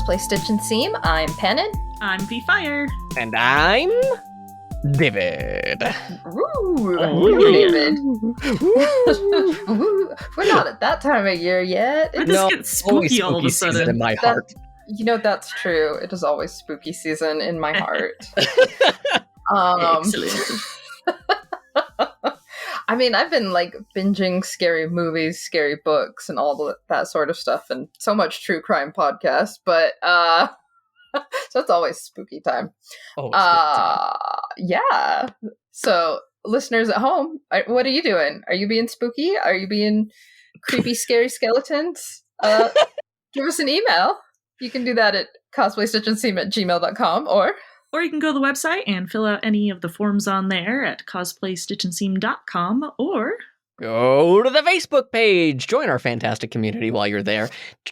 Cosplay Stitch and Seam. I'm Pennon. I'm V-Fire. And I'm David. Ooh, David. We're not at that time of year yet. It just gets spooky all of a sudden. In my heart. That's true. It is always spooky season in my heart. Excellent. I mean, I've been like binging scary movies, scary books, and all that sort of stuff, and so much true crime podcast. But so it's always spooky time. Yeah. So, listeners at home, what are you doing? Are you being spooky? Are you being creepy, scary skeletons? Give us an email. You can do that at cosplaystitchandseam@gmail.com, or you can go to the website and fill out any of the forms on there at cosplaystitchandseam.com, or go to the Facebook page. Join our fantastic community while you're there.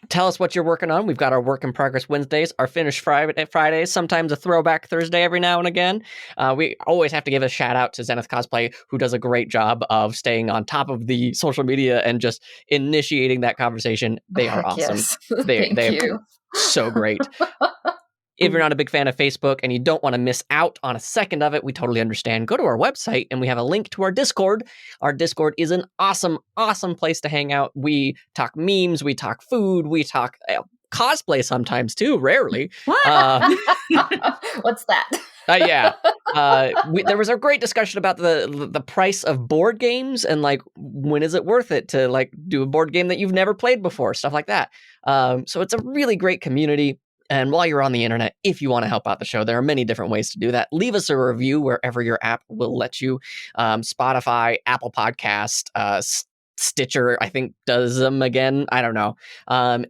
Tell us what you're working on. We've got our Work in Progress Wednesdays, our Finish Fridays, sometimes a Throwback Thursday every now and again. We always have to give a shout out to Zenith Cosplay, who does a great job of staying on top of the social media and just initiating that conversation. They are awesome. Yes. Thank you. So great. If you're not a big fan of Facebook and you don't want to miss out on a second of it, we totally understand. Go to our website and we have a link to our Discord. Our Discord is an awesome, awesome place to hang out. We talk memes, we talk food, we talk cosplay sometimes too, rarely. what? What's that? There was a great discussion about the price of board games and like when is it worth it to like do a board game that you've never played before, stuff like that. So it's a really great community. And while you're on the internet, if you want to help out the show, there are many different ways to do that. Leave us a review wherever your app will let you. Spotify, Apple Podcast, Stitcher, I think, does them again. I don't know.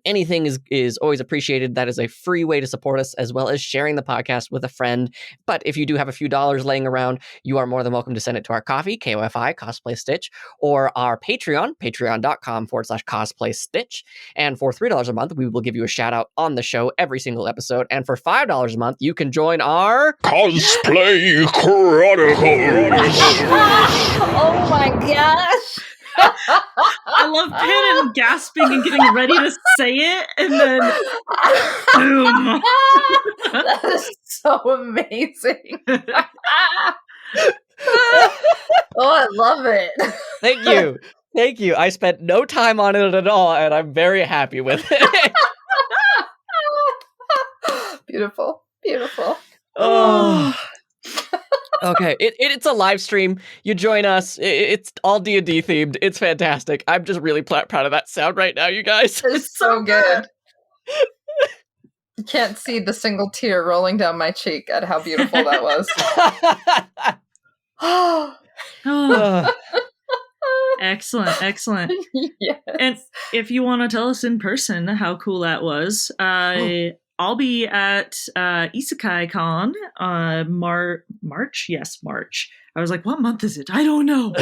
Anything is always appreciated. That is a free way to support us, as well as sharing the podcast with a friend. But if you do have a few dollars laying around, you are more than welcome to send it to our coffee, KOFI, Cosplay Stitch, or our Patreon, patreon.com/Cosplay Stitch. And for $3 a month, we will give you a shout out on the show every single episode. And for $5 a month, you can join our Cosplay Chronicles. Oh my gosh. I love Pennon gasping and getting ready to say it, and then boom. That is so amazing. I love it. Thank you. I spent no time on it at all, and I'm very happy with it. Beautiful. Oh. Okay, it's a live stream. You join us. It's all D&D themed. It's fantastic. I'm just really proud of that sound right now, you guys. It's so good. You can't see the single tear rolling down my cheek at how beautiful that was. Oh. Excellent. Yes. And if you want to tell us in person how cool that was, I'll be at Isekai Con March. Yes, March. I was like, what month is it? I don't know.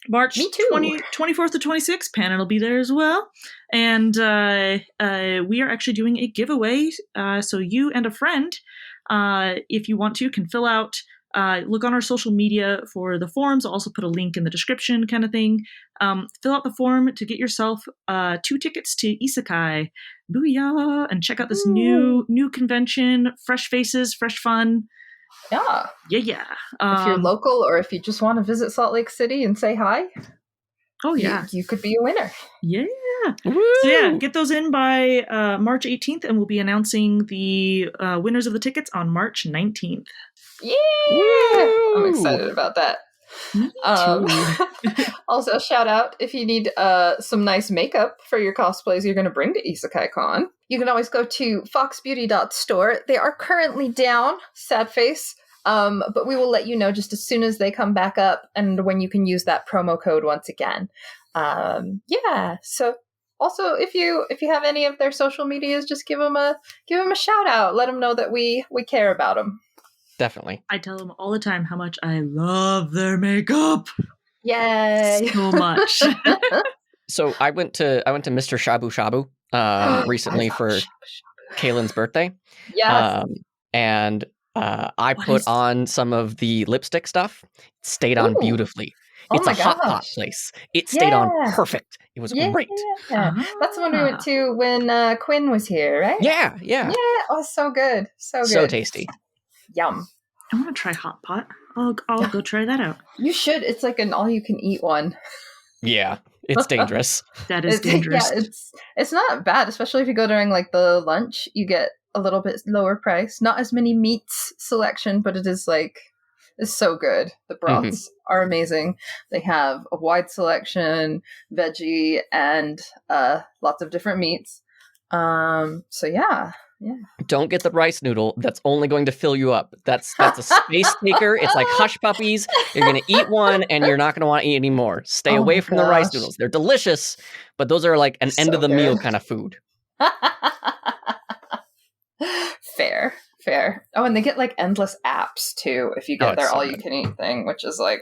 March 24th to 26th. Pannon will be there as well. And we are actually doing a giveaway. So you and a friend, if you want to, can fill out, look on our social media for the forms. I'll also put a link in the description kind of thing. Fill out the form to get yourself 2 tickets to Isekai. Booyah! And check out this new convention. Fresh faces, fresh fun. Yeah. Yeah. If you're local or if you just want to visit Salt Lake City and say hi. Oh, yeah. You could be a winner. Yeah. Woo! So yeah, get those in by March 18th, and we'll be announcing the winners of the tickets on March 19th. Yeah! Woo! I'm excited about that. Also, shout out if you need some nice makeup for your cosplays you're going to bring to Isekai Con. You can always go to foxbeauty.store. They are currently down, sad face, but we will let you know just as soon as they come back up and when you can use that promo code once again. Yeah, so also if you have any of their social medias, just give them a shout out. Let them know that we care about them. Definitely. I tell them all the time how much I love their makeup. Yay! So much. So I went to Mr. Shabu Shabu recently for Kaylin's birthday. Yes. And I put on some of the lipstick stuff. It stayed on beautifully. Oh It's a my hot pot gosh. place. It stayed on Yeah. perfect. It was Yeah. great. That's the one we went to when Quinn was here, right? Yeah. Yeah. Oh, so good. So So good. tasty. Yum. I want to try hot pot. I'll go try that out. You should. It's like an all-you-can-eat one. Yeah. It's dangerous. That is dangerous. Yeah, it's not bad, especially if you go during like the lunch. You get a little bit lower price. Not as many meats selection, but it is like it's so good. The broths are amazing. They have a wide selection, veggie, and lots of different meats. So yeah. Don't get the rice noodle. That's only going to fill you up. That's a space taker. It's like hush puppies. You're going to eat one and you're not going to want to eat any more. Stay Oh away my from the rice gosh. noodles. They're delicious, but those are like an So end of the meal good. kind of food. Fair. Oh, and they get like endless apps too if you Oh, get it's their so all you can eat thing, which is like,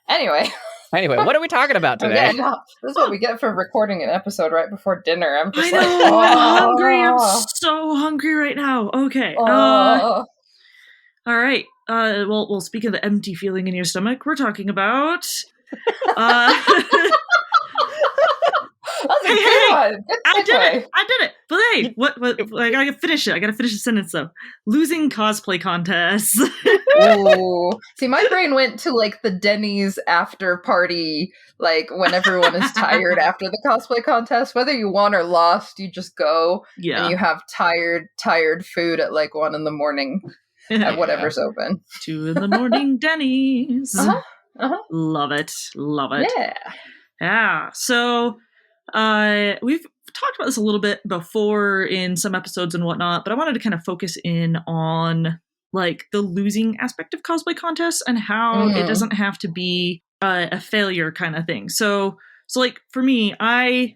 Anyway. Anyway, what are we talking about today? Okay, no, this is what we get for recording an episode right before dinner. I'm just I like, know. I'm hungry. I'm so hungry right now. Okay. All right. Well, speaking of the empty feeling in your stomach, we're talking about. That's a Hey, good one. Good I segue. did it. But hey, what? I gotta finish it. I gotta finish the sentence though. Losing cosplay contests. Ooh. See, my brain went to like the Denny's after party, like when everyone is tired after the cosplay contest. Whether you won or lost, you just go Yeah. and you have tired food at like 1 a.m. at whatever's open. 2 a.m. Denny's. Love it. Yeah. Yeah. So, we've talked about this a little bit before in some episodes and whatnot, but I wanted to kind of focus in on like the losing aspect of cosplay contests and how it doesn't have to be a failure kind of thing. So like for me, I,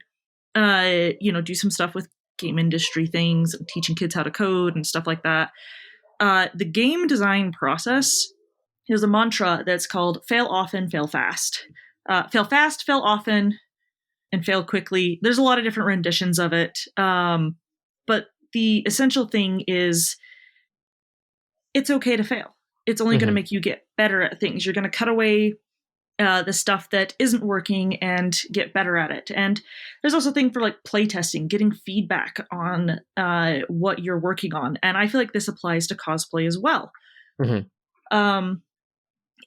do some stuff with game industry things, teaching kids how to code and stuff like that. The game design process is a mantra that's called fail often, fail fast. Fail fast, fail often, and fail quickly. There's a lot of different renditions of it. But the essential thing is it's okay to fail. It's only going to make you get better at things. You're going to cut away the stuff that isn't working and get better at it. And there's also a thing for like playtesting, getting feedback on what you're working on. And I feel like this applies to cosplay as well.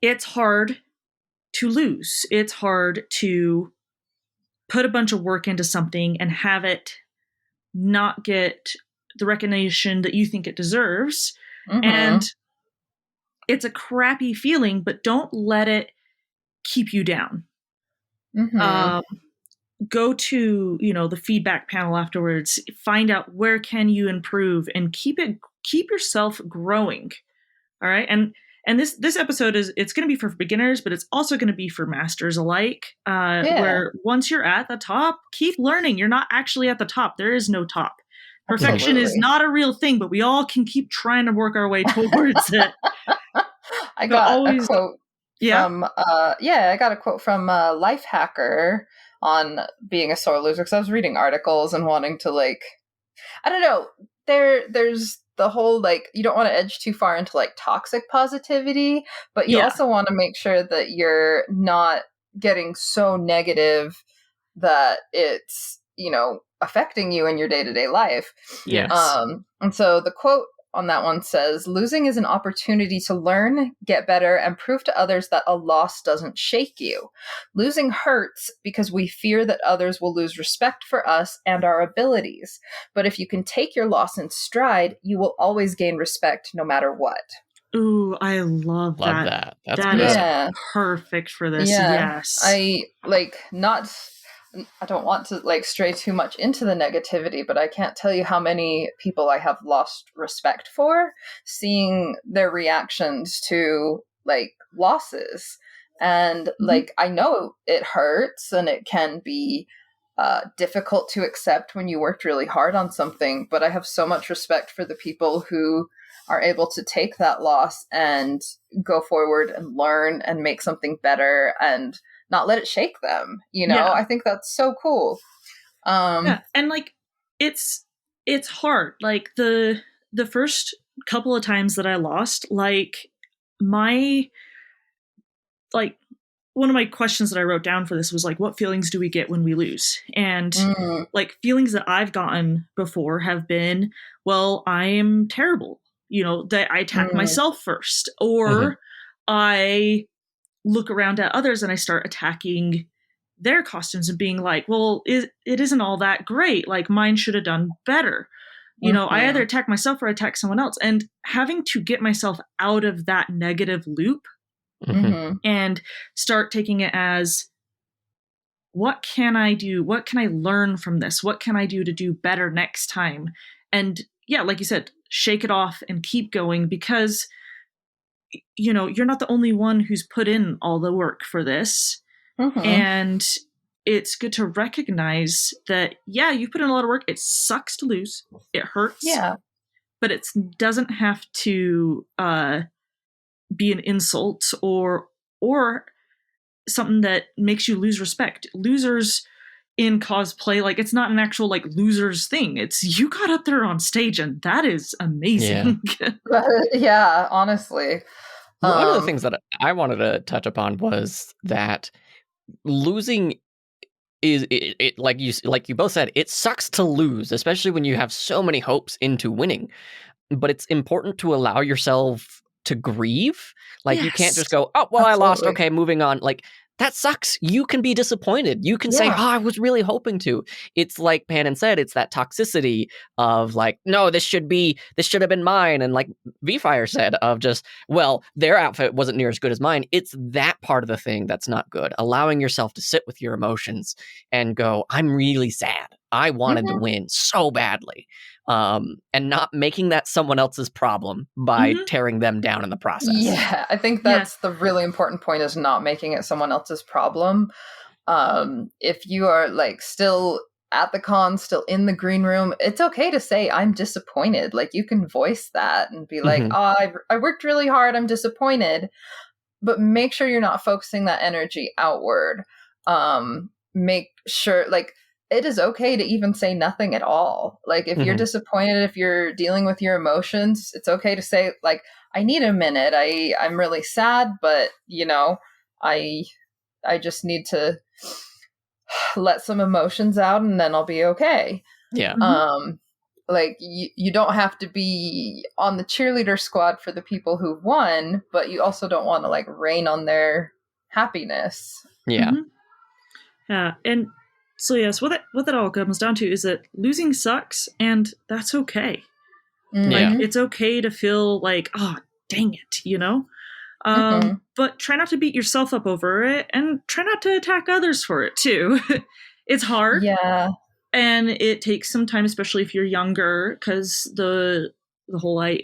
It's hard to lose. It's hard to put a bunch of work into something and have it not get the recognition that you think it deserves. And it's a crappy feeling, but don't let it keep you down. Go to, the feedback panel afterwards, find out where can you improve and keep yourself growing. All right. And this episode it's going to be for beginners, but it's also going to be for masters alike. Where once you're at the top, keep learning. You're not actually at the top. There is no top. Perfection is not a real thing, but we all can keep trying to work our way towards it. I got a quote from I got a quote from Lifehacker on being a sore loser, because I was reading articles and wanting to like, I don't know, there's the whole like, you don't want to edge too far into like toxic positivity, but you also want to make sure that you're not getting so negative that it's, affecting you in your day-to-day life. Yes. And so the quote on that one says, "Losing is an opportunity to learn, get better, and prove to others that a loss doesn't shake you. Losing hurts because we fear that others will lose respect for us and our abilities. But if you can take your loss in stride, you will always gain respect no matter what." Ooh, I love that. That's that good. is perfect for this. Yes. I don't want to like stray too much into the negativity, but I can't tell you how many people I have lost respect for, seeing their reactions to like losses. And like, I know it hurts and it can be difficult to accept when you worked really hard on something, but I have so much respect for the people who are able to take that loss and go forward and learn and make something better and not let it shake them. I think that's so cool. And like, it's hard. Like the first couple of times that I lost, like my, like one of my questions that I wrote down for this was like, what feelings do we get when we lose? And like feelings that I've gotten before have been, well, I am terrible. You know, that I attack myself first, or I look around at others and I start attacking their costumes and being like, well, it isn't all that great. Like mine should have done better. You know, I either attack myself or attack someone else, and having to get myself out of that negative loop and start taking it as, what can I do? What can I learn from this? What can I do to do better next time? And yeah, like you said, shake it off and keep going, because, you know, you're not the only one who's put in all the work for this. And it's good to recognize that, yeah, you put in a lot of work. It sucks to lose. It hurts. Yeah. But it doesn't have to be an insult or something that makes you lose respect. Losers in cosplay, like, it's not an actual like losers thing. It's, you got up there on stage and that is amazing. Yeah, honestly. One of the things that I wanted to touch upon was that losing is it like you both said, it sucks to lose, especially when you have so many hopes into winning. But it's important to allow yourself to grieve. Like, you can't just go, oh, well, absolutely, I lost. Okay, moving on. Like, that sucks. You can be disappointed. You can say, oh, I was really hoping to. It's like Pannon said, it's that toxicity of like, no, this should have been mine. And like V-Fire said, of just, well, their outfit wasn't near as good as mine. It's that part of the thing that's not good. Allowing yourself to sit with your emotions and go, I'm really sad. I wanted to win so badly. And not making that someone else's problem by tearing them down in the process. Yeah, I think that's the really important point, is not making it someone else's problem. If you are like still at the con, still in the green room, it's okay to say, I'm disappointed. Like, you can voice that and be like, oh, I worked really hard, I'm disappointed. But make sure you're not focusing that energy outward. Make sure, like, it is okay to even say nothing at all. Like, if you're disappointed, if you're dealing with your emotions, it's okay to say, like, I need a minute. I'm really sad, but, you know, I just need to let some emotions out and then I'll be okay. Yeah. Like, you don't have to be on the cheerleader squad for the people who won, but you also don't want to like rain on their happiness. Yeah. Yeah. And so yes, what that all comes down to is that losing sucks, and that's okay. Like, it's okay to feel like, oh, dang it, you know? But try not to beat yourself up over it, and try not to attack others for it too. It's hard. Yeah. And it takes some time, especially if you're younger, because the whole, I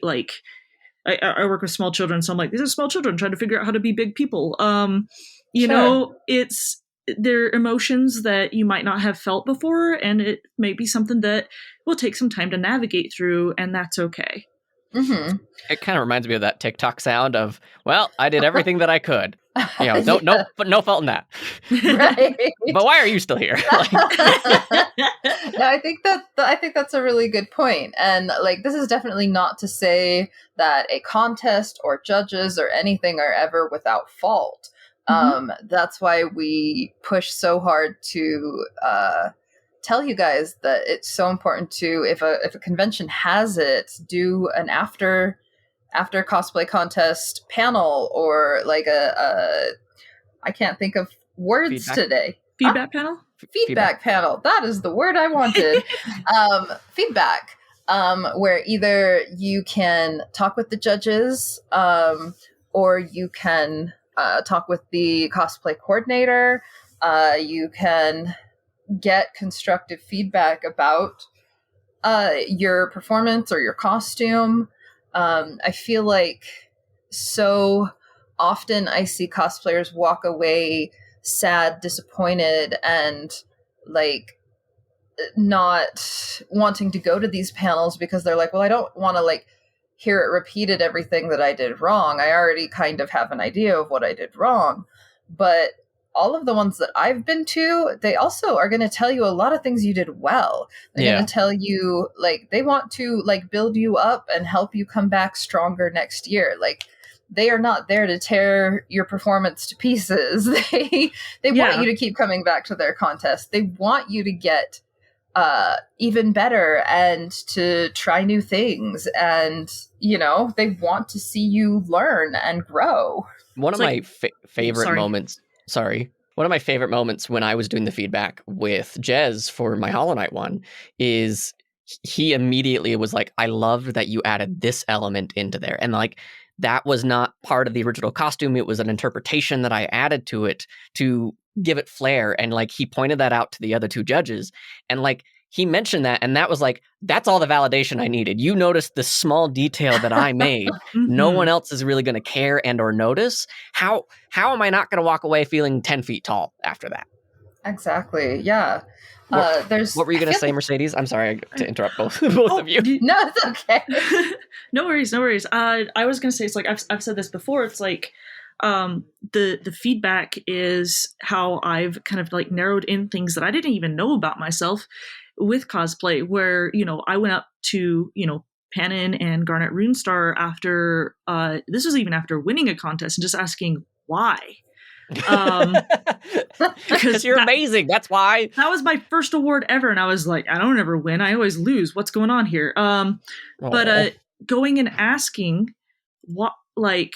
work with small children, so I'm like, these are small children trying to figure out how to be big people. You know, they're emotions that you might not have felt before, and it may be something that will take some time to navigate through, and that's okay. It kind of reminds me of that TikTok sound of, well, I did everything that I could. You know, no fault in that. Right. But why are you still here? No, I think that's a really good point. And like, this is definitely not to say that a contest or judges or anything are ever without fault. That's why we push so hard to tell you guys that it's so important to, if a convention has it, do an after cosplay contest panel, or like I can't think of words today. Feedback panel? Feedback panel. That is the word I wanted. Feedback. Where either you can talk with the judges, or you can talk with the cosplay coordinator. You can get constructive feedback about your performance or your costume. I feel like so often I see cosplayers walk away sad, disappointed, and like not wanting to go to these panels because they're like, well, I don't want to like hear it repeated, everything that I did wrong. I already kind of have an idea of what I did wrong. But all of the ones that I've been to, they also are going to tell you a lot of things you did well. They're going to tell you, like, they want to like build you up and help you come back stronger next year. Like, they are not there to tear your performance to pieces. They Yeah. want you to keep coming back to their contest. They want you to get even better and to try new things, and they want to see you learn and grow. One of It's my like- favorite sorry. moments. Sorry. One of my favorite moments when I was doing the feedback with Jez for my Hollow Knight one is he immediately was like, I loved that you added this element into there. And like, that was not part of the original costume. It was an interpretation that I added to it to give it flair. And like, he pointed that out to the other two judges. And like, he mentioned that, and that was like, that's all the validation I needed. You noticed the small detail that I made. No Mhm. one else is really going to care and or notice. How am I not going to walk away feeling 10 feet tall after that? Exactly. Yeah. There's. What were you going I to feel say, like- Mercedes? I'm sorry to interrupt both Oh, of you. No, it's okay. No worries. I was gonna say, it's like I've said this before. It's like the feedback is how I've kind of like narrowed in things that I didn't even know about myself with cosplay. Where I went up to Panin and Garnet Runestar after this was even after winning a contest and just asking why. Because you're that- amazing. That's why. That was my first award ever, and I was like, I don't ever win. I always lose. What's going on here? But going and asking what, like,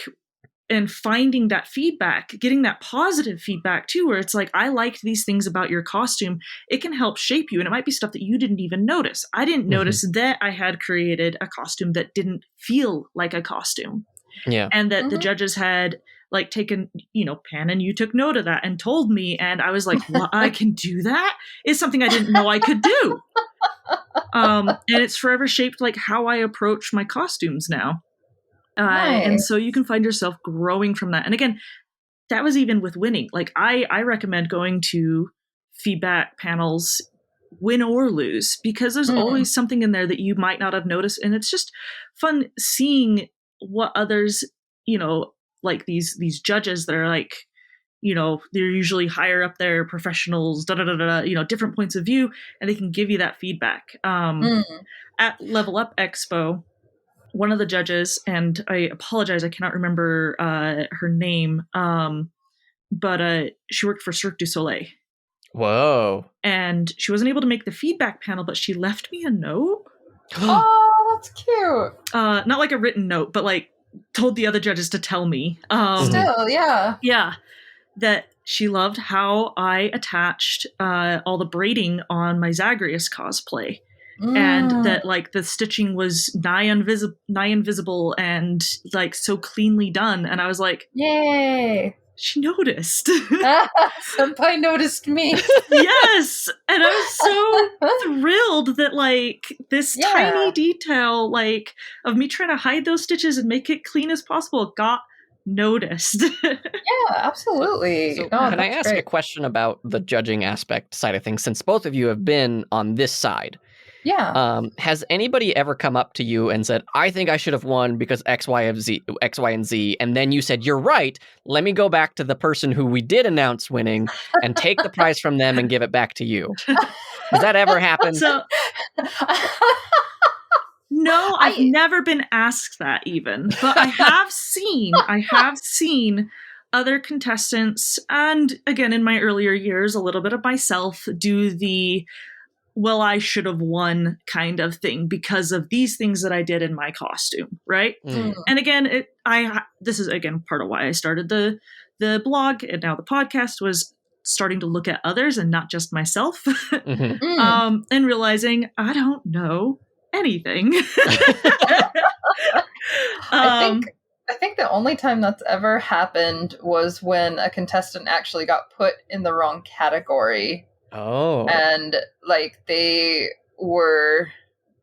and finding that feedback, getting that positive feedback too, where it's like, I liked these things about your costume. It can help shape you, and it might be stuff that you didn't even notice. I didn't notice that I had created a costume that didn't feel like a costume, Yeah. and that the Mhm. judges had like taken, Pan, and you took note of that and told me, and I was like, what? I can do that? It's something I didn't know I could do. And it's forever shaped like how I approach my costumes now. And Nice. so you can find yourself growing from that. And again, that was even with winning. Like I recommend going to feedback panels, win or lose, because there's Mm. always something in there that you might not have noticed. And it's just fun seeing what others, like these judges that are like, they're usually higher up there, professionals, different points of view, and they can give you that feedback. Mm. At Level Up Expo, one of the judges, and I apologize, I cannot remember her name, but she worked for Cirque du Soleil. Whoa. And she wasn't able to make the feedback panel, but she left me a note. Oh, that's cute. Not like a written note, but like told the other judges to tell me. Still, yeah. Yeah, that she loved how I attached all the braiding on my Zagreus cosplay. And Mm. that like the stitching was nigh invisible and like so cleanly done. And I was like, Yay. she noticed. Senpai noticed me. Yes. And I was so thrilled that like this Yeah. tiny detail like of me trying to hide those stitches and make it clean as possible got noticed. Yeah, absolutely. So No, can I that's ask great. a question about the judging aspect side of things? Since both of you have been on this side, Yeah. has anybody ever come up to you and said, I think I should have won because X, Y, and Z, and then you said, you're right, let me go back to the person who we did announce winning and take the prize from them and give it back to you? Has that ever happened? So no, I've never been asked that even, but I have seen other contestants, and again in my earlier years, a little bit of myself do the, well, I should have won kind of thing because of these things that I did in my costume, right? Mm. And again, this is again part of why I started the blog and now the podcast, was starting to look at others and not just myself. Mhm. Mm. And realizing I don't know anything. I think the only time that's ever happened was when a contestant actually got put in the wrong category, Oh. and like they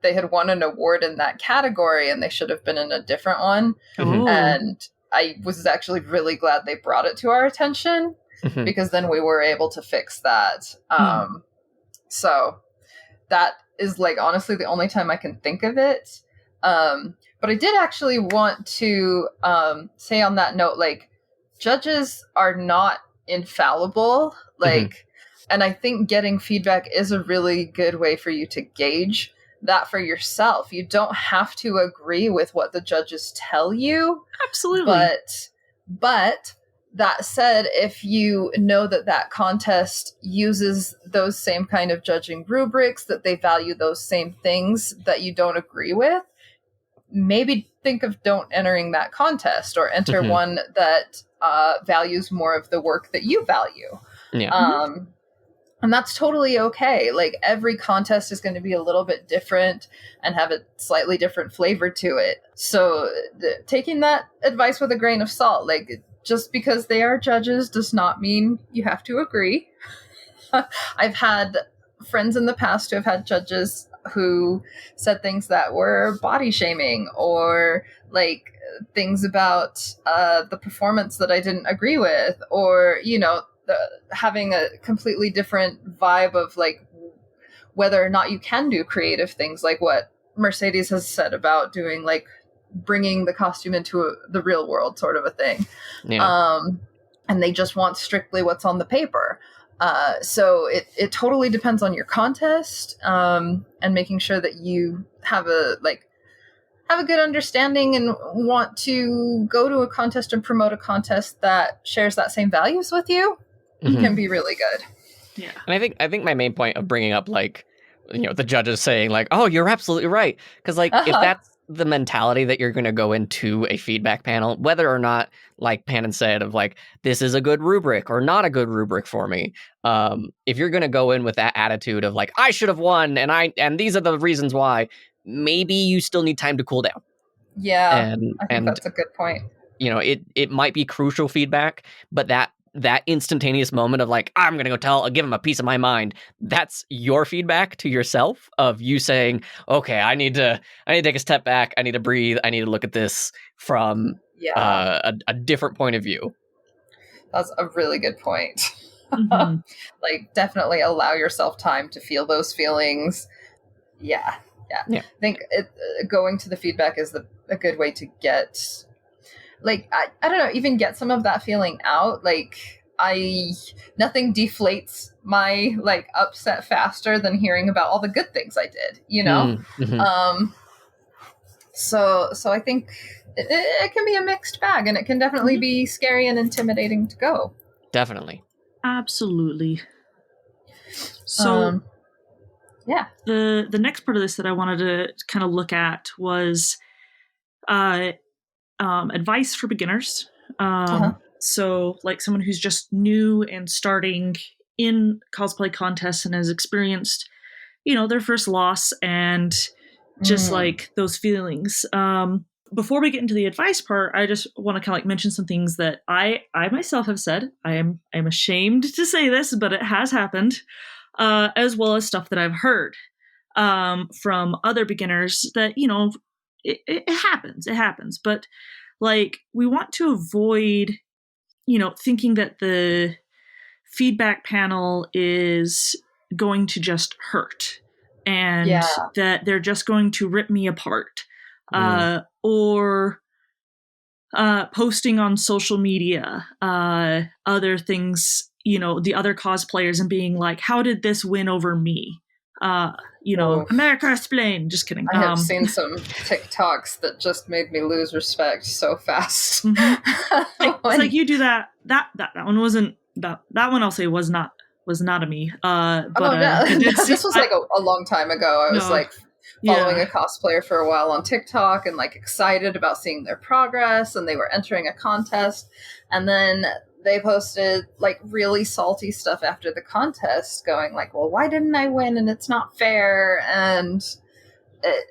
had won an award in that category and they should have been in a different one. Oh. And I was actually really glad they brought it to our attention, Mhm. because then we were able to fix that. So that is like honestly the only time I can think of it. But I did actually want to say on that note, like, judges are not infallible. Like, and I think getting feedback is a really good way for you to gauge that for yourself. You don't have to agree with what the judges tell you. Absolutely. But that said, if you know that contest uses those same kind of judging rubrics, that they value those same things that you don't agree with, maybe think of don't entering that contest, or enter one that values more of the work that you value. Yeah. And that's totally okay. Like, every contest is going to be a little bit different and have a slightly different flavor to it. So taking that advice with a grain of salt, like, just because they are judges does not mean you have to agree. I've had friends in the past who have had judges who said things that were body shaming, or like things about the performance that I didn't agree with, or, you know, having a completely different vibe of like whether or not you can do creative things, like what Mercedes has said about doing, like bringing the costume into the real world sort of a thing. Yeah. And they just want strictly what's on the paper. So it totally depends on your contest, and making sure that you have a good understanding and want to go to a contest and promote a contest that shares that same values with you. Can be really good. Yeah. And I think my main point of bringing up, like, you know, the judges saying like, oh, you're absolutely right, because like if that's the mentality that you're going to go into a feedback panel, whether or not, like Pannon said, of like, this is a good rubric or not a good rubric for me, if you're going to go in with that attitude of like, I should have won and these are the reasons why, maybe you still need time to cool down. Yeah, I think that's a good point. You know, it might be crucial feedback, but that instantaneous moment of like, I'm going to give him a piece of my mind, that's your feedback to yourself of you saying, okay, I need to take a step back. I need to breathe. I need to look at this from a different point of view. That's a really good point. Like, definitely allow yourself time to feel those feelings. Yeah. I think going to the feedback is a good way to get, like, I don't know, even get some of that feeling out. Like, nothing deflates my like upset faster than hearing about all the good things I did, you know? So I think it can be a mixed bag, and it can definitely be scary and intimidating to go. Definitely. Absolutely. So the next part of this that I wanted to kind of look at was advice for beginners. So like someone who's just new and starting in cosplay contests and has experienced, you know, their first loss and just like those feelings. Before we get into the advice part, I just want to kind of like mention some things that I myself have said. I am ashamed to say this, but it has happened, as well as stuff that I've heard from other beginners that, you know, it happens. But like, we want to avoid, you know, thinking that the feedback panel is going to just hurt and that they're just going to rip me apart, or posting on social media, other things, you know, the other cosplayers, and being like, how did this win over me? You know, America explain. Just kidding. I have seen some TikToks that just made me lose respect so fast. It's like you do that. That one wasn't that one. I'll say was not a me. This was like a long time ago. I was like following a cosplayer for a while on TikTok and like excited about seeing their progress, and they were entering a contest, and then they posted like really salty stuff after the contest going like, well, why didn't I win? And it's not fair. And it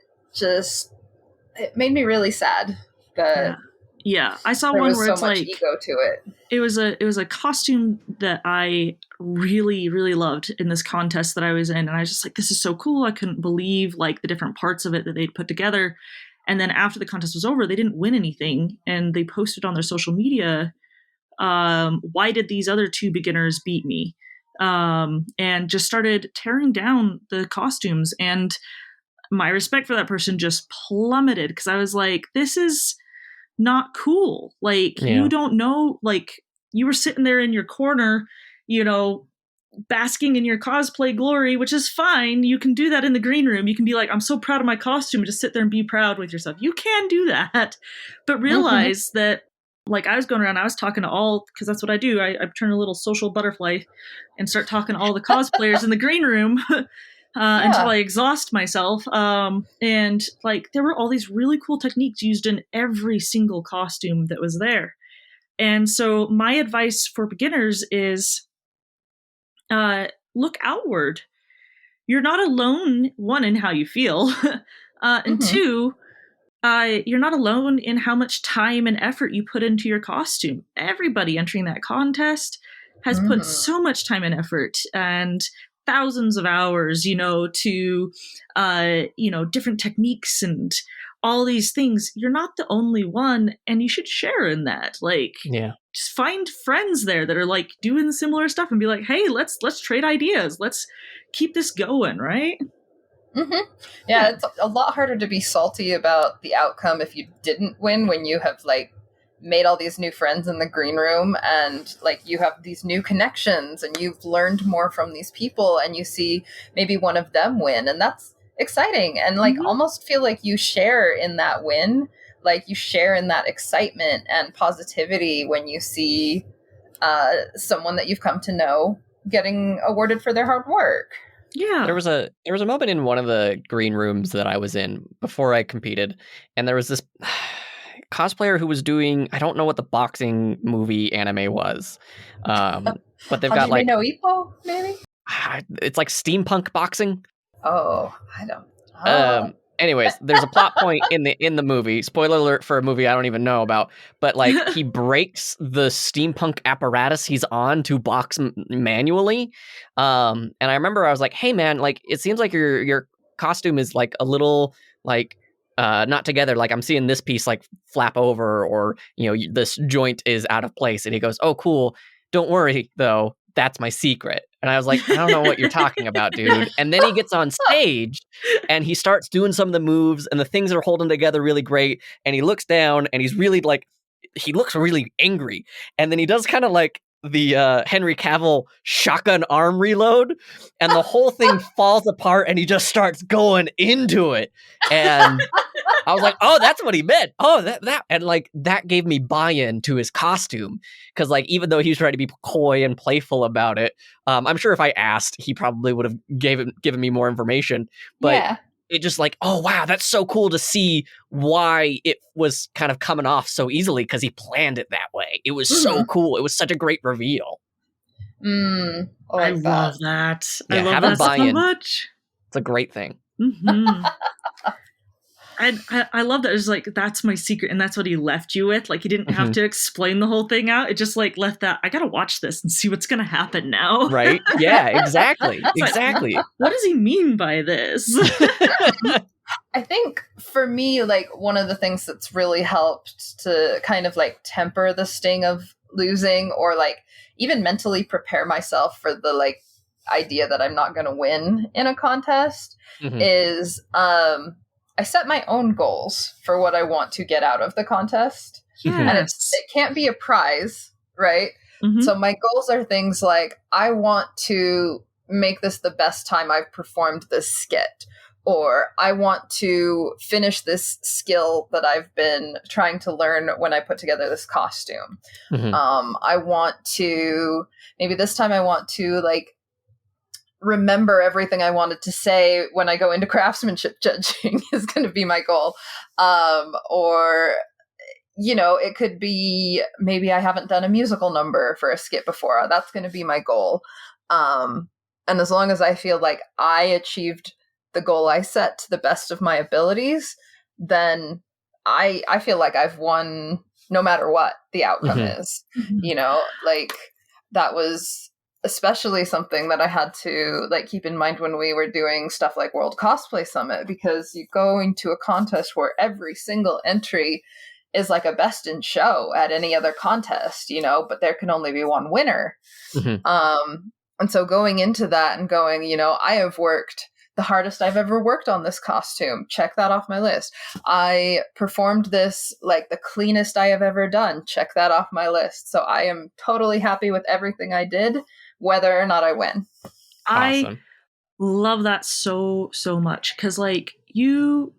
made me really sad. But yeah. I saw one where so it's much like ego to it. It was a costume that I really, really loved in this contest that I was in. And I was just like, this is so cool. I couldn't believe like the different parts of it that they'd put together. And then after the contest was over, they didn't win anything. And they posted on their social media, why did these other two beginners beat me? And just started tearing down the costumes, and my respect for that person just plummeted, because I was like, this is not cool. Like, you don't know, like, you were sitting there in your corner, you know, basking in your cosplay glory, which is fine. You can do that in the green room. You can be like, I'm so proud of my costume, and just sit there and be proud with yourself. You can do that, but realize that, like, I was going around, I was talking to all, because that's what I do. I turn a little social butterfly and start talking to all the cosplayers in the green room until I exhaust myself. And like, there were all these really cool techniques used in every single costume that was there. And so my advice for beginners is look outward. You're not alone, one, in how you feel, and two, you're not alone in how much time and effort you put into your costume. Everybody entering that contest has put so much time and effort and thousands of hours, to, different techniques and all these things. You're not the only one, and you should share in that. Like, just find friends there that are like doing similar stuff and be like, hey, let's trade ideas. Let's keep this going, right? Yeah, it's a lot harder to be salty about the outcome if you didn't win, when you have like made all these new friends in the green room, and like you have these new connections and you've learned more from these people, and you see maybe one of them win, and that's exciting, and like almost feel like you share in that win. Like you share in that excitement and positivity when you see someone that you've come to know getting awarded for their hard work. Yeah. There was a moment in one of the green rooms that I was in before I competed, and there was this cosplayer who was doing, I don't know what the boxing movie anime was, but they've got like no Ippo, maybe? It's like steampunk boxing. Oh, I don't. Anyways, there's a plot point in the movie. Spoiler alert for a movie I don't even know about. But like, he breaks the steampunk apparatus he's on to box manually. And I remember I was like, "Hey man, like it seems like your costume is like a little like not together. Like I'm seeing this piece like flap over, or this joint is out of place." And he goes, "Oh, cool. Don't worry though. That's my secret." And I was like, I don't know what you're talking about, dude. And then he gets on stage and he starts doing some of the moves, and the things are holding together really great. And he looks down and he's really like, he looks really angry. And then he does kind of like the Henry Cavill shotgun arm reload, and the whole thing falls apart, and he just starts going into it. And I was like, oh, that's what he meant. Oh, that. And like, that gave me buy-in to his costume. Because like, even though he was trying to be coy and playful about it, I'm sure if I asked, he probably would have given me more information. But it just like, oh, wow, that's so cool to see why it was kind of coming off so easily, because he planned it that way. It was so cool. It was such a great reveal. I love that. Yeah, I love that so much. It's a great thing. I love that. It's like, that's my secret, and that's what he left you with. Like, he didn't have to explain the whole thing out. It just like left that, I gotta watch this and see what's gonna happen now. Right? Yeah, exactly. Exactly. Like, what does he mean by this? I think for me, like, one of the things that's really helped to kind of like temper the sting of losing, or like even mentally prepare myself for the like idea that I'm not gonna win in a contest, is I set my own goals for what I want to get out of the contest. And it can't be a prize, right? So my goals are things like, I want to make this the best time I've performed this skit, or I want to finish this skill that I've been trying to learn when I put together this costume. I want to, maybe this time I want to like remember everything I wanted to say when I go into craftsmanship judging is going to be my goal. Or, it could be, maybe I haven't done a musical number for a skit before. That's going to be my goal. And as long as I feel like I achieved the goal I set to the best of my abilities, then I feel like I've won no matter what the outcome is. Like, that was especially something that I had to like keep in mind when we were doing stuff like World Cosplay Summit, because you go into a contest where every single entry is like a best in show at any other contest, but there can only be one winner. And so going into that and going, I have worked the hardest I've ever worked on this costume. Check that off my list. I performed this like the cleanest I have ever done. Check that off my list. So I am totally happy with everything I did. whether or not I win. I Awesome. love that so much because like you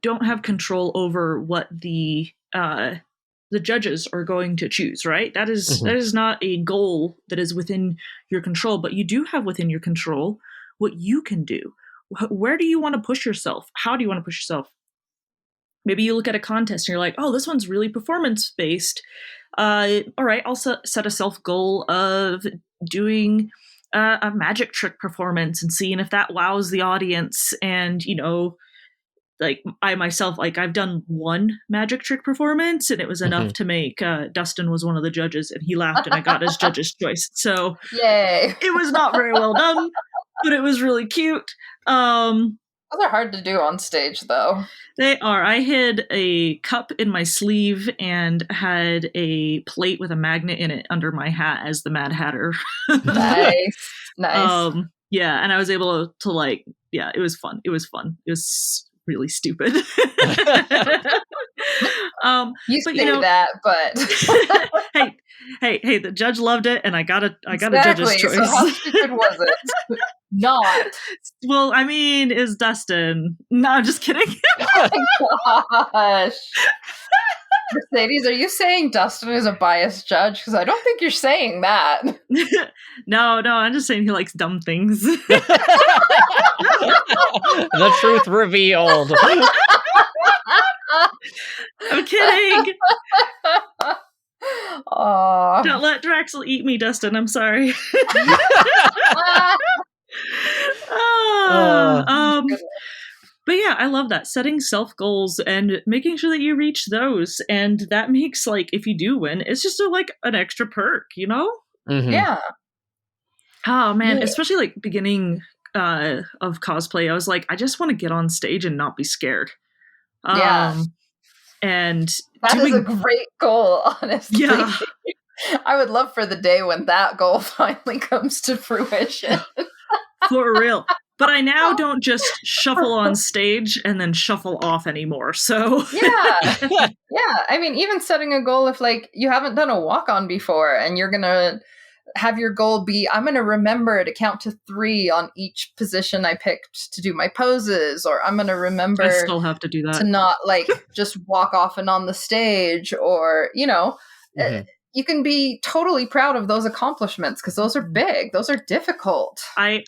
don't have control over what the judges are going to choose, right? That is not a goal that is within your control, but you do have within your control what you can do. Where do you want to push yourself? How do you want to push yourself? Maybe you look at a contest and you're like, oh, this one's really performance based. All right, I'll set a self goal of doing a magic trick performance and seeing if that wows the audience. And, you know, like I myself, like I've done one magic trick performance and it was enough to make Dustin was one of the judges and he laughed and I got his judge's choice. So Yay. it was not very well done, but it was really cute. Those are hard to do on stage, though. They are. I hid a cup in my sleeve and had a plate with a magnet in it under my hat as the Mad Hatter. Nice. Yeah, and I was able to like, yeah, it was fun. It was really stupid. You but, say that, but hey, the judge loved it, and I got a exactly, judge's choice. So how stupid was it? Not. Well, I mean, is Dustin? No, I'm just kidding. Oh my gosh. Mercedes, are you saying Dustin is a biased judge? Because I don't think you're saying that. No, I'm just saying he likes dumb things. The truth revealed. I'm kidding. Aww. Don't let Draxel eat me, Dustin. I'm sorry. But yeah, I love that. Setting self goals and making sure that you reach those. And that makes, like, if you do win, it's just like an extra perk, you know? Mm-hmm. Yeah. Oh, man. Yeah. Especially like beginning of cosplay, I was like, I just want to get on stage and not be scared. Yeah. And that is a great goal, honestly. Yeah. I would love for the day when that goal finally comes to fruition. For real. But I now don't just shuffle on stage and then shuffle off anymore. So yeah. I mean, even setting a goal if like you haven't done a walk-on before and you're gonna have your goal be, I'm gonna remember to count to 3 on each position I picked to do my poses, or I'm gonna remember I still have to do that. to not like just walk off and on the stage, or you know. You can be totally proud of those accomplishments because those are big. Those are difficult. I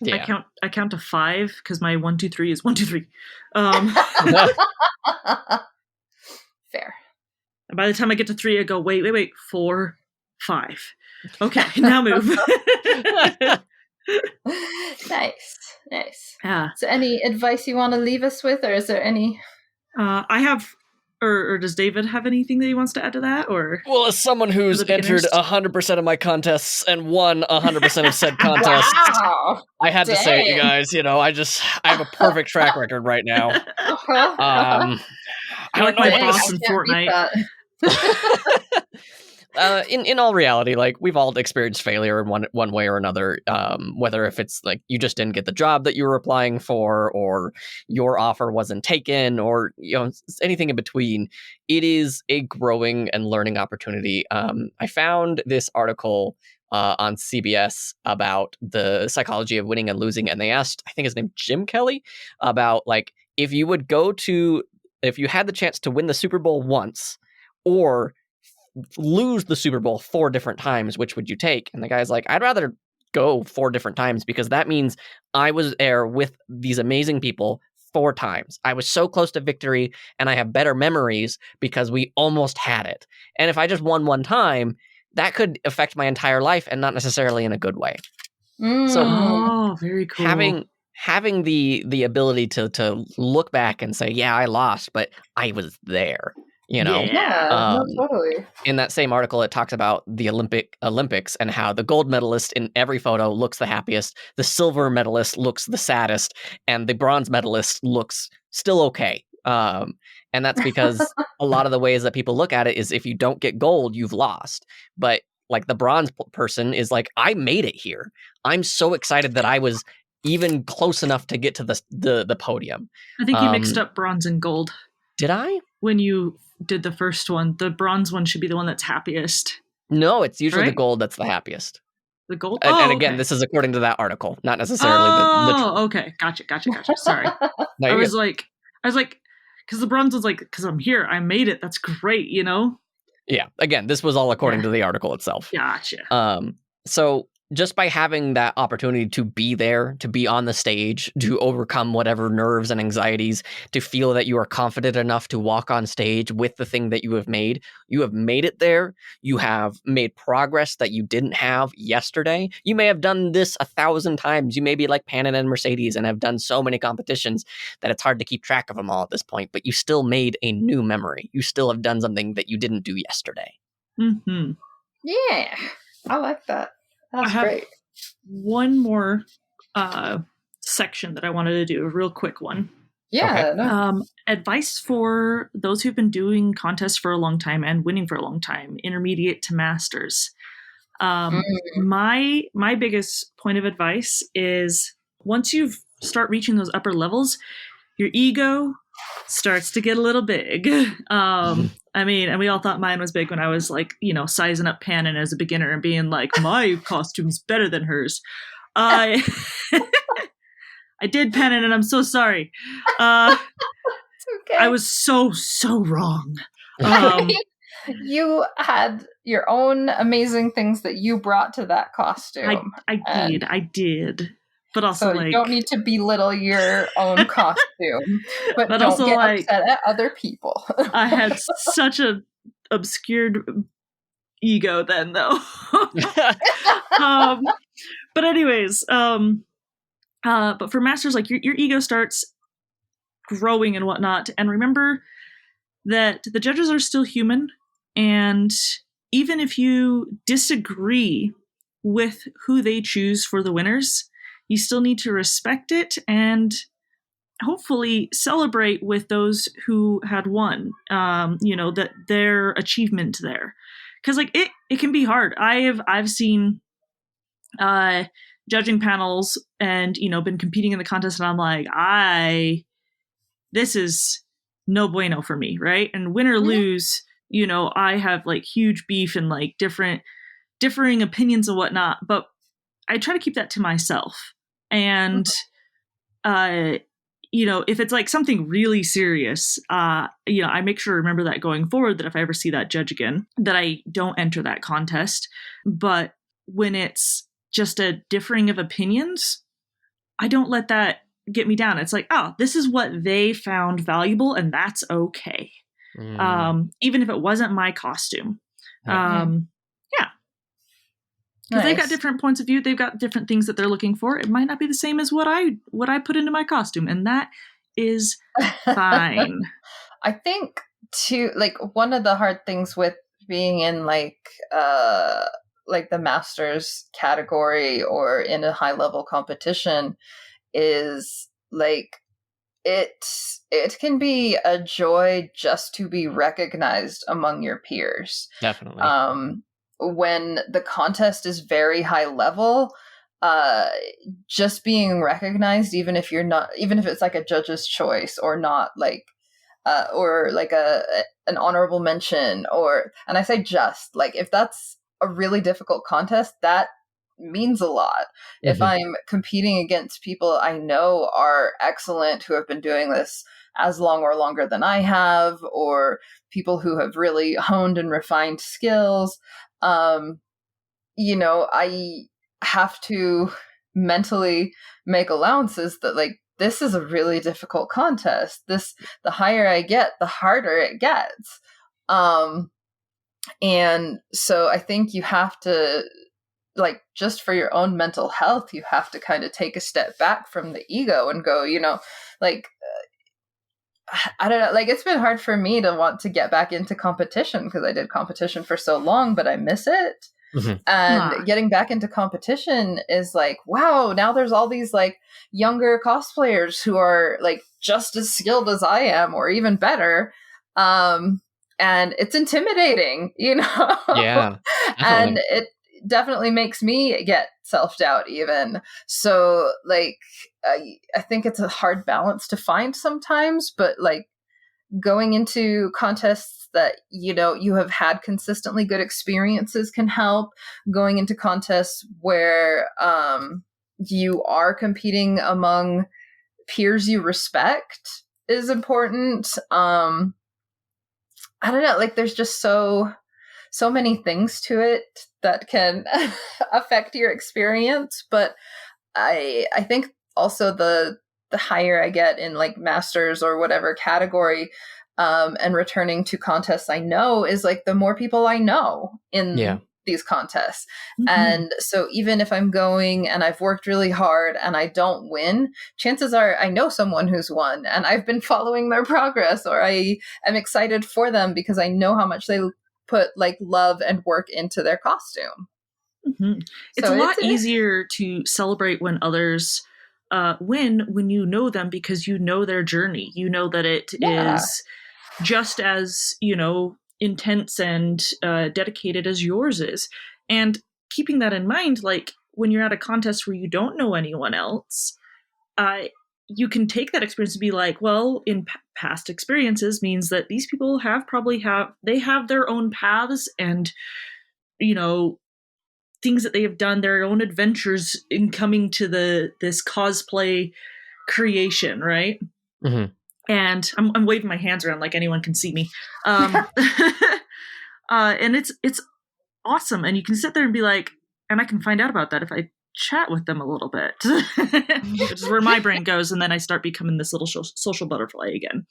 count to 5 because my 1, 2, 3 is 1, 2, 3. Fair. And by the time I get to 3, I go, wait, 4, 5. Okay, now move. Nice. Yeah. So any advice you want to leave us with, or is there any? I have... Or does David have anything that he wants to add to that? Or Well, as someone who's entered 100% of my contests and won 100% of said contests, Wow. I had to say it, you Dang. guys. You know, I have a perfect track record right now. I don't know my what boss to in can't beat Fortnite. in all reality, like we've all experienced failure in one way or another. Whether if it's like you just didn't get the job that you were applying for, or your offer wasn't taken, or you know anything in between, it is a growing and learning opportunity. I found this article on CBS about the psychology of winning and losing, and they asked, I think his name Jim Kelly, about like if you had the chance to win the Super Bowl once or lose the Super Bowl 4 different times, which would you take? And the guy's like, I'd rather go 4 different times because that means I was there with these amazing people 4 times. I was so close to victory and I have better memories because we almost had it. And if I just won 1 time, that could affect my entire life and not necessarily in a good way. So Oh, very cool. having the ability to look back and say, yeah, I lost, but I was there. You know, Yeah, no, totally. In that same article, it talks about the Olympics and how the gold medalist in every photo looks the happiest, the silver medalist looks the saddest, and the bronze medalist looks still okay. And that's because a lot of the ways that people look at it is if you don't get gold, you've lost. But like the bronze person is like, I made it here. I'm so excited that I was even close enough to get to the podium. I think you mixed up bronze and gold. Did I? When you did the first one, the bronze one should be the one that's happiest. No, it's usually the Right? gold that's the happiest. The gold. And again, okay. this is according to that article, not necessarily Oh, okay. Gotcha. Sorry. No, I you're was good. like, because the bronze was like, because I'm here, I made it. That's great, you know? Yeah. Again, this was all according to the article itself. Gotcha. So just by having that opportunity to be there, to be on the stage, to overcome whatever nerves and anxieties, to feel that you are confident enough to walk on stage with the thing that you have made it there. You have made progress that you didn't have yesterday. You may have done this 1,000 times. You may be like Panon and Mercedes and have done so many competitions that it's hard to keep track of them all at this point, but you still made a new memory. You still have done something that you didn't do yesterday. Mm-hmm. Yeah, I like that. That's great. One more section that I wanted to do, a real quick one. Yeah. Okay. No. Advice for those who've been doing contests for a long time and winning for a long time, intermediate to masters. My biggest point of advice is once you start reaching those upper levels, your ego starts to get a little big. I mean, and we all thought mine was big when I was like, you know, sizing up Panon as a beginner and being like, my costume's better than hers. I did, Panon, and I'm so sorry. Okay. I was so wrong. You had your own amazing things that you brought to that costume. I did. But also, so you don't need to belittle your own costume, but don't also, get upset at other people. I had such a obscured ego then, though. But anyways, but for masters, like your ego starts growing and whatnot, and remember that the judges are still human, and even if you disagree with who they choose for the winners, you still need to respect it and hopefully celebrate with those who had won, you know, that their achievement there. Because like it can be hard. I've seen judging panels and, you know, been competing in the contest, and I'm like, this is no bueno for me, right? And win or lose, you know, I have like huge beef and like differing opinions and whatnot, but I try to keep that to myself. And, you know, if it's like something really serious, you know, I make sure to remember that going forward, that if I ever see that judge again, that I don't enter that contest. But when it's just a differing of opinions, I don't let that get me down. It's like, oh, this is what they found valuable, and that's okay. Even if it wasn't my costume. Because they've got different points of view. They've got different things that they're looking for. It might not be the same as what I put into my costume, and that is fine. I think too, like one of the hard things with being in like the masters category or in a high level competition is like it can be a joy just to be recognized among your peers. Definitely. When the contest is very high level, just being recognized, even if it's like a judge's choice or not, like, or like an honorable mention, and I say just, like, if that's a really difficult contest, that means a lot. Mm-hmm. If I'm competing against people I know are excellent, who have been doing this as long or longer than I have, or people who have really honed and refined skills, you know, I have to mentally make allowances that, like, this is a really difficult contest. The higher I get, the harder it gets. And so I think you have to, like, just for your own mental health, you have to kind of take a step back from the ego and go, you know, like, I don't know, like, it's been hard for me to want to get back into competition because I did competition for so long, but I miss it. Mm-hmm. And getting back into competition is like, wow, now there's all these like younger cosplayers who are like just as skilled as I am, or even better. And it's intimidating, you know? Yeah. And it definitely makes me get self-doubt even. So like, I think it's a hard balance to find sometimes, but like going into contests that, you have had consistently good experiences can help. Going into contests where you are competing among peers you respect is important. I don't know, like there's just so many things to it that can affect your experience, but I think also the higher I get in like masters or whatever category, and returning to contests I know, is like the more people I know in these contests. Mm-hmm. And so even if I'm going and I've worked really hard and I don't win, chances are I know someone who's won and I've been following their progress, or I am excited for them because I know how much they put like love and work into their costume. Mm-hmm. It's a lot easier to celebrate when others win when you know them, because you know their journey. You know that it is just as, intense and dedicated as yours is. And keeping that in mind, like when you're at a contest where you don't know anyone else, you can take that experience and be like, well, in past experiences means that these people have their own paths and, things that they have done, their own adventures in coming to this cosplay creation, right? Mm-hmm. And I'm waving my hands around like anyone can see me. And it's awesome. And you can sit there and be like, and I can find out about that if I chat with them a little bit, which is where my brain goes. And then I start becoming this little social butterfly again.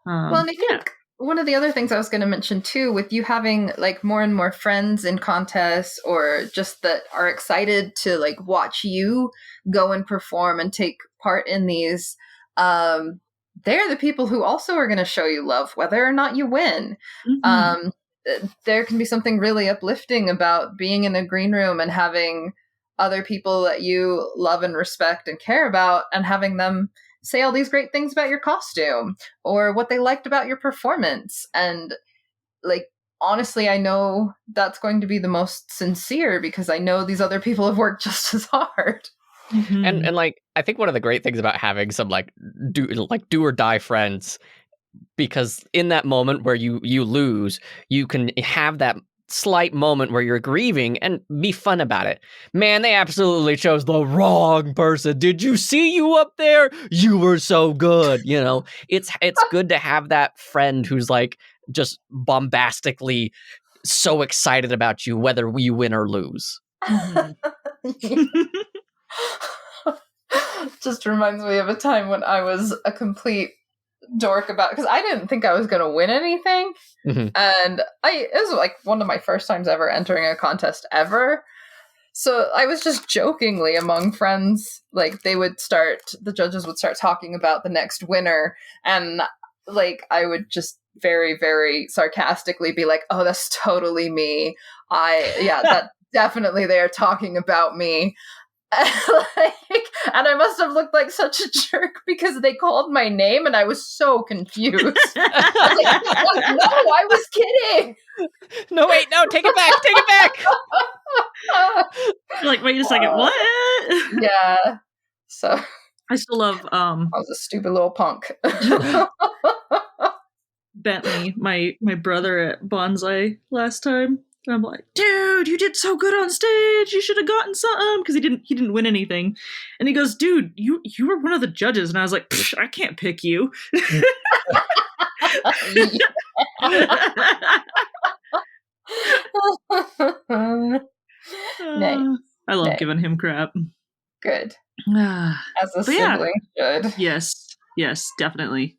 Well, and I think one of the other things I was going to mention too, with you having like more and more friends in contests, or just that are excited to like watch you go and perform and take part in these, they're the people who also are going to show you love, whether or not you win. Mm-hmm. There can be something really uplifting about being in a green room and having other people that you love and respect and care about, and having them say all these great things about your costume or what they liked about your performance. And like, honestly, I know that's going to be the most sincere because I know these other people have worked just as hard. Mm-hmm. And like, I think one of the great things about having some like do or die friends, because in that moment where you lose, you can have that slight moment where you're grieving and be fun about it. Man, they absolutely chose the wrong person. Did you see you up there? You were so good. It's good to have that friend who's like just bombastically so excited about you, whether you win or lose. Just reminds me of a time when I was a complete dork about, because I didn't think I was going to win anything. Mm-hmm. And it was like one of my first times ever entering a contest ever. So I was just jokingly among friends, like the judges would start talking about the next winner. And like, I would just very, very sarcastically be like, oh, that's totally me. That definitely they're talking about me. And I must have looked like such a jerk because they called my name and I was so confused. I was like, oh, no, I was kidding. No, wait, no, take it back. You're like, wait a second, what? Yeah. So I still love I was a stupid little punk. Bentley, my brother at Bonsai last time. And I'm like, dude, you did so good on stage. You should have gotten something, because he didn't win anything. And he goes, dude, you were one of the judges. And I was like, I can't pick you. Nice. I love giving him crap. Good. As a sibling should. Yes, definitely.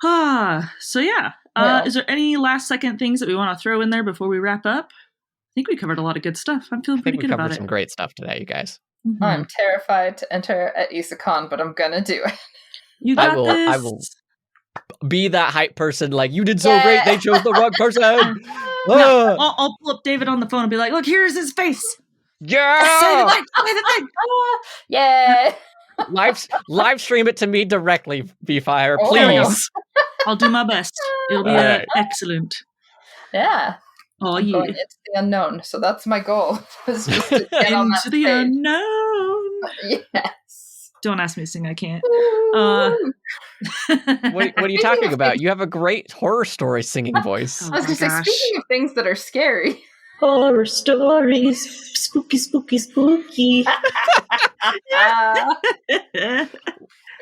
So yeah. Is there any last second things that we want to throw in there before we wrap up? I think we covered a lot of good stuff. I'm feeling pretty good about it. We covered some great stuff today, you guys. Mm-hmm. I'm terrified to enter at IsaCon, but I'm gonna do it. You got this. I will be that hype person. Like, you did so great. They chose the wrong person. No, I'll pull up David on the phone and be like, look, here's his face. Yeah. Say the thing. Yeah. Live stream it to me directly, B-Fire, please. I'll do my best. It'll be excellent. Yeah. Oh, I'm going into the unknown, so that's my goal. Is just to get on that into the stage. unknown. Yes. Don't ask me to sing. I can't. What are you talking about? You have a great horror story singing voice. Oh I was my going to say, gosh. speaking of things that are scary. Horror stories. Spooky, spooky, spooky.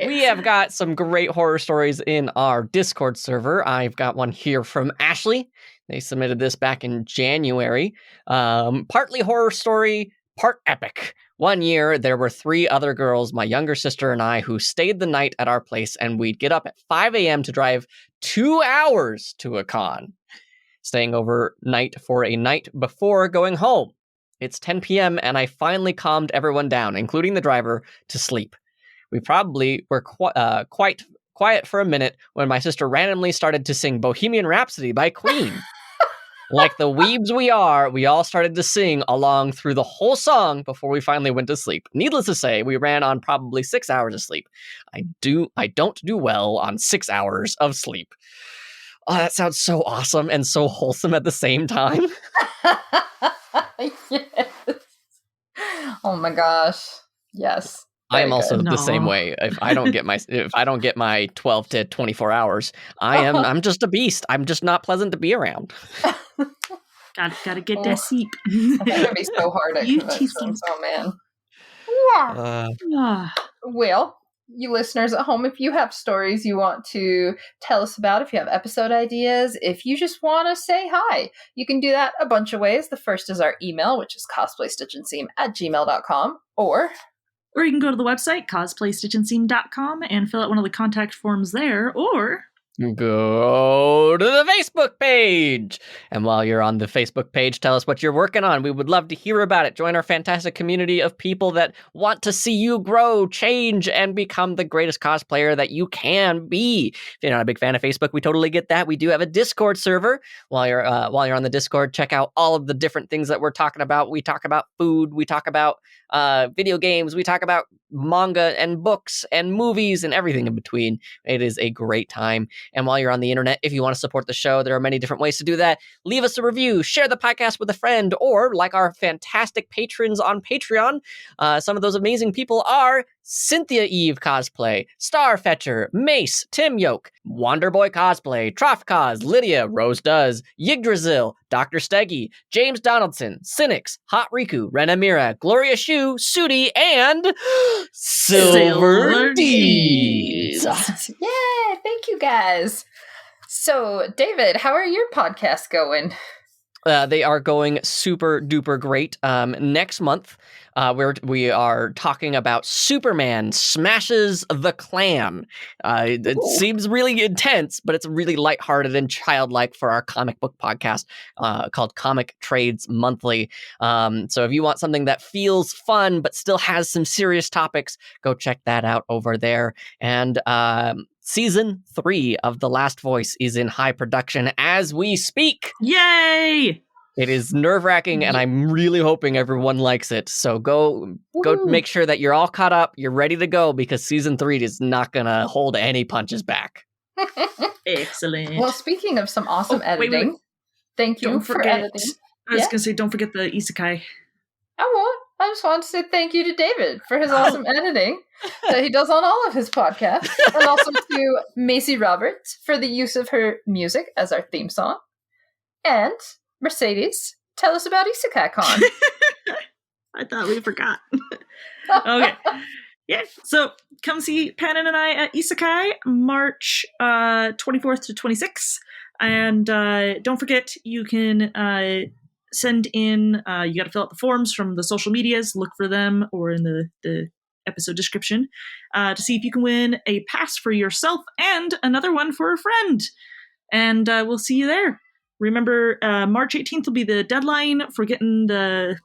We have got some great horror stories in our Discord server. I've got one here from Ashley. They submitted this back in January. Partly horror story, part epic. One year, there were 3 other girls, my younger sister and I, who stayed the night at our place, and we'd get up at 5 a.m. to drive 2 hours to a con, staying overnight for a night before going home. It's 10 p.m., and I finally calmed everyone down, including the driver, to sleep. We probably were quite quiet for a minute when my sister randomly started to sing Bohemian Rhapsody by Queen. Like the weebs we are, we all started to sing along through the whole song before we finally went to sleep. Needless to say, we ran on probably 6 hours of sleep. I don't do well on 6 hours of sleep. Oh, that sounds so awesome and so wholesome at the same time. Yes. Oh my gosh. Yes. I am Very also good. the same No. way. If I don't get my 12 to 24 hours, I'm just a beast. I'm just not pleasant to be around. Gotta get Oh. that sleep. It's gonna be so hard at Beautiful. conventions. Oh man. Yeah. Ah, Well, you listeners at home, if you have stories you want to tell us about, if you have episode ideas, if you just want to say hi, you can do that a bunch of ways. The first is our email, which is cosplaystitchandseam@gmail.com, or Or you can go to the website, cosplaystitchandseam.com, and fill out one of the contact forms there, or Go to the Facebook page. And while you're on the Facebook page, tell us what you're working on. We would love to hear about it. Join our fantastic community of people that want to see you grow, change, and become the greatest cosplayer that you can be. If you're not a big fan of Facebook, we totally get that. We do have a Discord server. While you're on the Discord, check out all of the different things that we're talking about. We talk about food. We talk about video games. We talk about manga and books and movies and everything in between. It is a great time. And while you're on the internet, if you want to support the show, there are many different ways to do that. Leave us a review, share the podcast with a friend, or like our fantastic patrons on Patreon, some of those amazing people are Cynthia Eve Cosplay, Starfetcher, Mace, Tim Yoke, Wanderboy Cosplay, Troffcos, Lydia, Rose Does, Yggdrasil, Dr. Steggy, James Donaldson, Cynics, Hot Riku, Rena Mira, Gloria Shu, Sudi, and Silver Deeds. yay! Thank you guys. So, David, how are your podcasts going? They are going super duper great. Next month, we are talking about Superman Smashes the Klan. It Ooh. seems really intense, but it's really lighthearted and childlike for our comic book podcast called Comic Trades Monthly. So if you want something that feels fun but still has some serious topics, go check that out over there. And Season 3 of The Last Voice is in high production as we speak. yay! It is nerve-wracking, and I'm really hoping everyone likes it. So go Woo. make sure that you're all caught up, you're ready to go, because Season 3 is not going to hold any punches back. Excellent. Well, speaking of some awesome Oh, wait, editing, wait. thank you Don't for forget. editing. I was Yeah. gonna say, don't forget the isekai. I just wanted to say thank you to David for his awesome editing that he does on all of his podcasts, and also to Macy Roberts for the use of her music as our theme song. And Mercedes, tell us about Isekai-Con. I thought we forgot. Okay. Yeah. So come see Pannon and I at Isekai March 24th to 26th. And don't forget, you can send in, you got to fill out the forms from the social medias, look for them or in the episode description to see if you can win a pass for yourself and another one for a friend. And we'll see you there. Remember, March 18th will be the deadline for getting the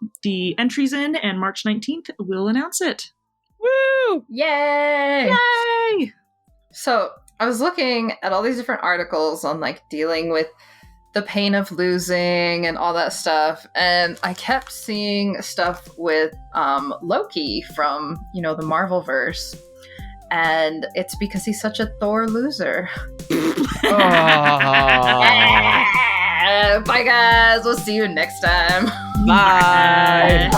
entries in, and March 19th we'll announce it. Woo! Yay! Yay! So I was looking at all these different articles on like dealing with the pain of losing and all that stuff, and I kept seeing stuff with Loki from, the Marvelverse, and it's because he's such a Thor loser. Aw. Bye guys, we'll see you next time. Bye.